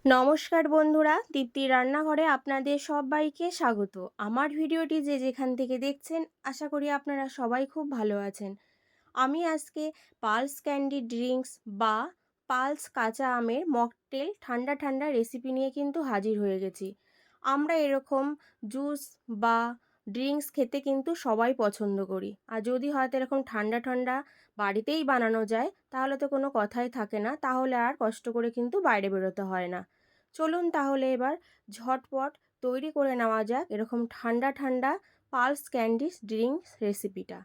নমস্কার বন্ধুরা, দীপ্তি রান্নাঘরে আপনাদের সবাইকে স্বাগত। আমার ভিডিওটি যে যেখান থেকে দেখছেন, আশা করি আপনারা সবাই খুব ভালো আছেন। আমি আজকে পালস ক্যান্ডি ড্রিঙ্কস বা পালস কাঁচা আমের মকটেল ঠান্ডা ঠান্ডা রেসিপি নিয়ে কিন্তু হাজির হয়ে গেছি। আমরা এরকম জুস বা ড্রিঙ্কস খেতে কিন্তু সবাই পছন্দ করি। আর যদি হয়তো এরকম ঠান্ডা ঠান্ডা বাড়িতেই বানানো যায়, তাহলে তো কোনো কথাই থাকে না, তাহলে আর কষ্ট করে কিন্তু বাইরে বেরোতে হয় না। চলুন তাহলে এবার ঝটপট তৈরি করে নেওয়া যাক এরকম ঠান্ডা ঠান্ডা পালস ক্যান্ডিস ড্রিঙ্কস রেসিপিটা।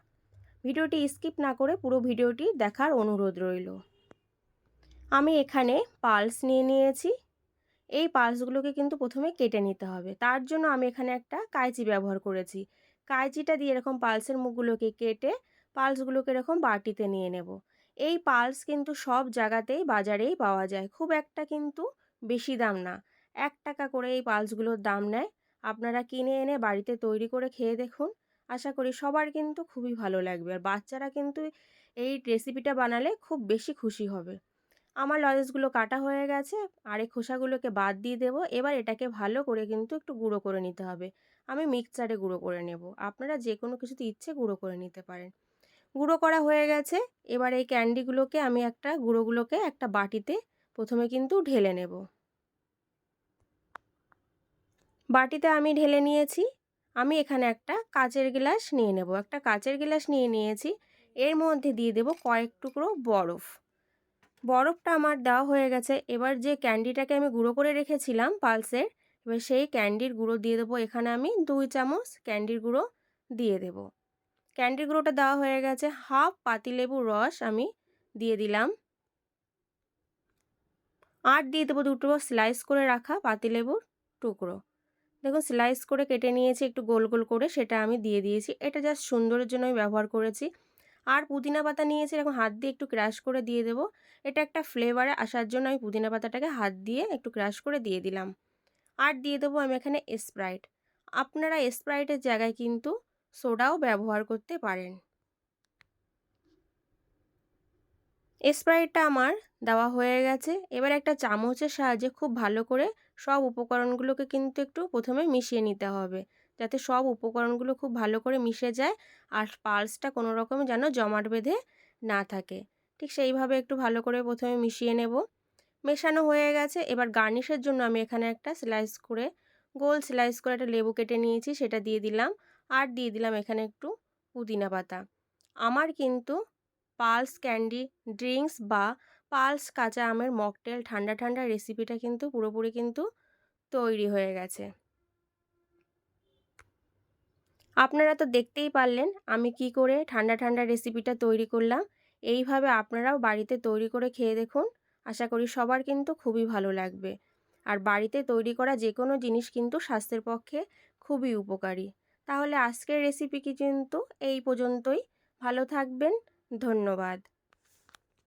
ভিডিওটি স্কিপ না করে পুরো ভিডিওটি দেখার অনুরোধ রইল। আমি এখানে পালস নিয়ে নিয়েছি। এই পালসগুলোকে কিন্তু প্রথমে কেটে নিতে হবে। তার জন্য আমি এখানে একটা কাঁচি ব্যবহার করেছি। কাঁচিটা দিয়ে এরকম পালসের মুখগুলোকে কেটে পালসগুলোকে এরকম বাটিতে নিয়ে নেব। এই পালস কিন্তু সব জায়গাতেই বাজারেই পাওয়া যায়, খুব একটা কিন্তু বেশি দাম না। 1 টাকা করে এই পালসগুলোর দাম নেয়। আপনারা কিনে এনে বাড়িতে তৈরি করে খেয়ে দেখুন, আশা করি সবার কিন্তু খুবই ভালো লাগবে। আর বাচ্চারা কিন্তু এই রেসিপিটা বানালে খুব বেশি খুশি হবে। আমার লজেসগুলো কাটা হয়ে গেছে, আর এই খোসাগুলোকে বাদ দিয়ে দেবো। এবার এটাকে ভালো করে কিন্তু একটু গুঁড়ো করে নিতে হবে। আমি মিক্সচারে গুঁড়ো করে নেব, আপনারা যে কোনো কিছুতে ইচ্ছে গুঁড়ো করে নিতে পারেন। গুঁড়ো করা হয়ে গেছে। এবার এই ক্যান্ডিগুলোকে আমি গুঁড়োগুলোকে একটা বাটিতে প্রথমে কিন্তু ঢেলে নেব। বাটিতে আমি ঢেলে নিয়েছি। আমি এখানে একটা কাচের গ্লাস নিয়ে নেব। একটা কাচের গ্লাস নিয়ে নিয়েছি। এর মধ্যে দিয়ে দেব কয়েক টুকরো বরফ। বরফটা আমার দেওয়া হয়ে গেছে। এবার যে ক্যান্ডিটাকে আমি গুঁড়ো করে রেখেছিলাম পালসের, এবার সেই ক্যান্ডির গুঁড়ো দিয়ে দেবো। এখানে আমি 2 চামচ ক্যান্ডির গুঁড়ো দিয়ে দেব। ক্যান্ডির গুঁড়োটা দেওয়া হয়ে গেছে। হাফ পাতিলেবুর রস আমি দিয়ে দিলাম। আর দিয়ে দেবো 2টো স্লাইস করে রাখা পাতিলেবুর টুকরো। দেখুন স্লাইস করে কেটে নিয়েছি একটু গোল গোল করে, সেটা আমি দিয়ে দিয়েছি। এটা জাস্ট সুন্দরের জন্য আমি ব্যবহার করেছি। আর পুদিনা পাতা নিয়েছি, এরকম হাত দিয়ে একটু ক্রাশ করে দিয়ে দেবো। এটা একটা ফ্লেভারে আসার জন্য আমি পুদিনা পাতাটাকে হাত দিয়ে একটু ক্রাশ করে দিয়ে দিলাম। আর দিয়ে দেবো আমি এখানে স্প্রাইট। আপনারা স্প্রাইটের জায়গায় কিন্তু সোডাও ব্যবহার করতে পারেন। স্প্রাইটটা আমার দেওয়া হয়ে গেছে। এবার একটা চামচের সাহায্যে খুব ভালো করে সব উপকরণগুলোকে কিন্তু একটু প্রথমে মিশিয়ে নিতে হবে, যাতে সব উপকরণগুলো খুব ভালো করে মিশে যায় আর পালসটা কোনো রকমে যেন জমাট বেঁধে না থাকে। ঠিক সেইভাবে একটু ভালো করে প্রথমে মিশিয়ে নেব। মেশানো হয়ে গেছে। এবার গার্নিশের জন্য আমি এখানে একটা স্লাইস করে গোল স্লাইস করে একটা লেবু কেটে নিয়েছি, সেটা দিয়ে দিলাম। আর দিয়ে দিলাম এখানে একটু পুদিনা পাতা। আমার কিন্তু পালস ক্যান্ডি ড্রিঙ্কস বা পালস কাঁচা আমের মকটেল ঠান্ডা ঠান্ডা রেসিপিটা কিন্তু পুরোপুরি কিন্তু তৈরি হয়ে গেছে। আপনারা তো দেখতেই পারলেন আমি কি করে ঠান্ডা ঠান্ডা রেসিপিটা তৈরি করলাম। এইভাবে আপনারাও বাড়িতে তৈরি করে খেয়ে দেখুন, আশা করি সবার কিন্তু খুবই ভালো লাগবে। আর বাড়িতে তৈরি করা যে কোনো জিনিস কিন্তু স্বাস্থ্যের পক্ষে খুবই উপকারী। তাহলে আজকের রেসিপি কি কিন্তু এই পর্যন্তই। ভালো থাকবেন। ধন্যবাদ।